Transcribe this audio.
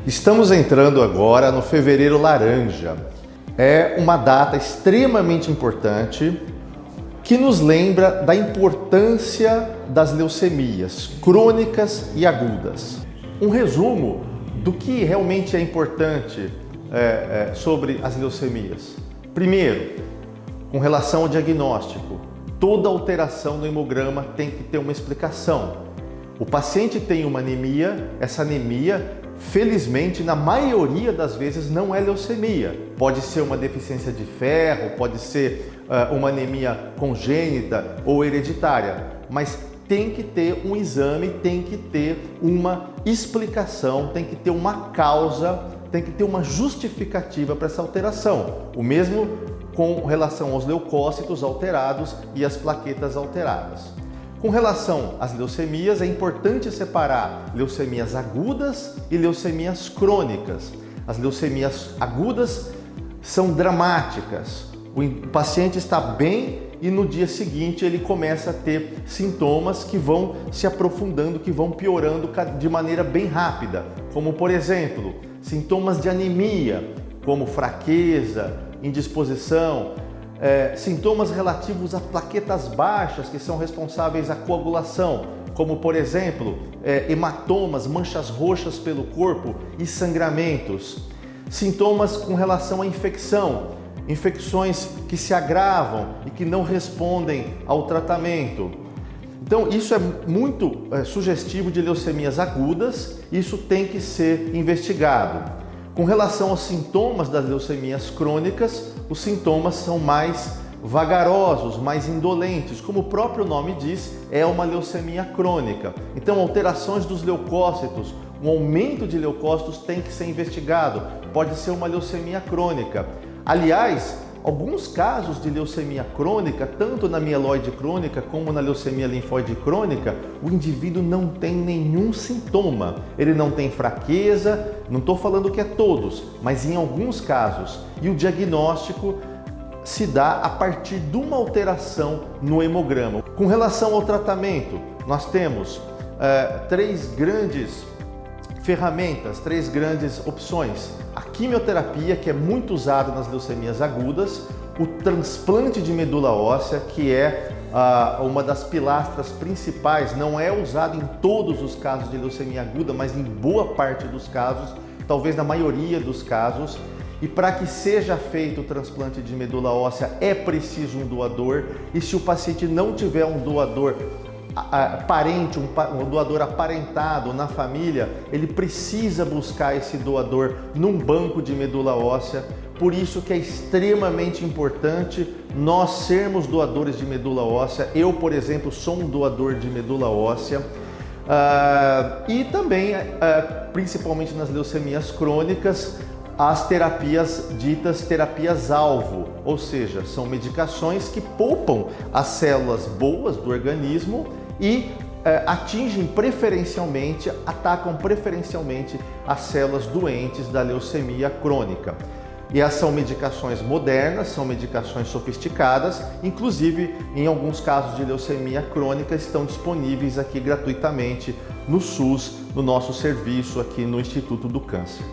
Estamos entrando agora no Fevereiro Laranja. É uma data extremamente importante que nos lembra da importância das leucemias crônicas e agudas. Um resumo do que realmente é importante sobre as leucemias. Primeiro, com relação ao diagnóstico, toda alteração no hemograma tem que ter uma explicação. O paciente tem uma anemia, essa anemia, felizmente, na maioria das vezes não é leucemia. Pode ser uma deficiência de ferro, pode ser uma anemia congênita ou hereditária, mas tem que ter um exame, tem que ter uma explicação, tem que ter uma causa, tem que ter uma justificativa para essa alteração. O mesmo com relação aos leucócitos alterados e as plaquetas alteradas. Com relação às leucemias, é importante separar leucemias agudas e leucemias crônicas. As leucemias agudas são dramáticas. O paciente está bem e no dia seguinte ele começa a ter sintomas que vão se aprofundando, que vão piorando de maneira bem rápida, como por exemplo, sintomas de anemia, como fraqueza, indisposição, sintomas relativos a plaquetas baixas que são responsáveis à coagulação, como por exemplo, hematomas, manchas roxas pelo corpo e sangramentos. Sintomas com relação à infecção, infecções que se agravam e que não respondem ao tratamento. Então isso é muito sugestivo de leucemias agudas, isso tem que ser investigado. Com relação aos sintomas das leucemias crônicas, os sintomas são mais vagarosos, mais indolentes. Como o próprio nome diz, é uma leucemia crônica. Então, alterações dos leucócitos, um aumento de leucócitos tem que ser investigado. Pode ser uma leucemia crônica. Aliás, alguns casos de leucemia crônica, tanto na mieloide crônica como na leucemia linfóide crônica, o indivíduo não tem nenhum sintoma. Ele não tem fraqueza, não estou falando que é todos, mas em alguns casos. E o diagnóstico se dá a partir de uma alteração no hemograma. Com relação ao tratamento, nós temos três grandes ferramentas, três grandes opções. A quimioterapia, que é muito usada nas leucemias agudas, o transplante de medula óssea, que é uma das pilastras principais, não é usado em todos os casos de leucemia aguda, mas em boa parte dos casos, talvez na maioria dos casos. E para que seja feito o transplante de medula óssea é preciso um doador, e se o paciente não tiver um doador parente, um doador aparentado na família, ele precisa buscar esse doador num banco de medula óssea. Por isso que é extremamente importante nós sermos doadores de medula óssea. Eu, por exemplo, sou um doador de medula óssea. E também, principalmente nas leucemias crônicas, as terapias ditas terapias-alvo, ou seja, são medicações que poupam as células boas do organismo e atingem preferencialmente, atacam preferencialmente as células doentes da leucemia crônica. E essas são medicações modernas, são medicações sofisticadas, inclusive em alguns casos de leucemia crônica estão disponíveis aqui gratuitamente no SUS, no nosso serviço aqui no Instituto do Câncer.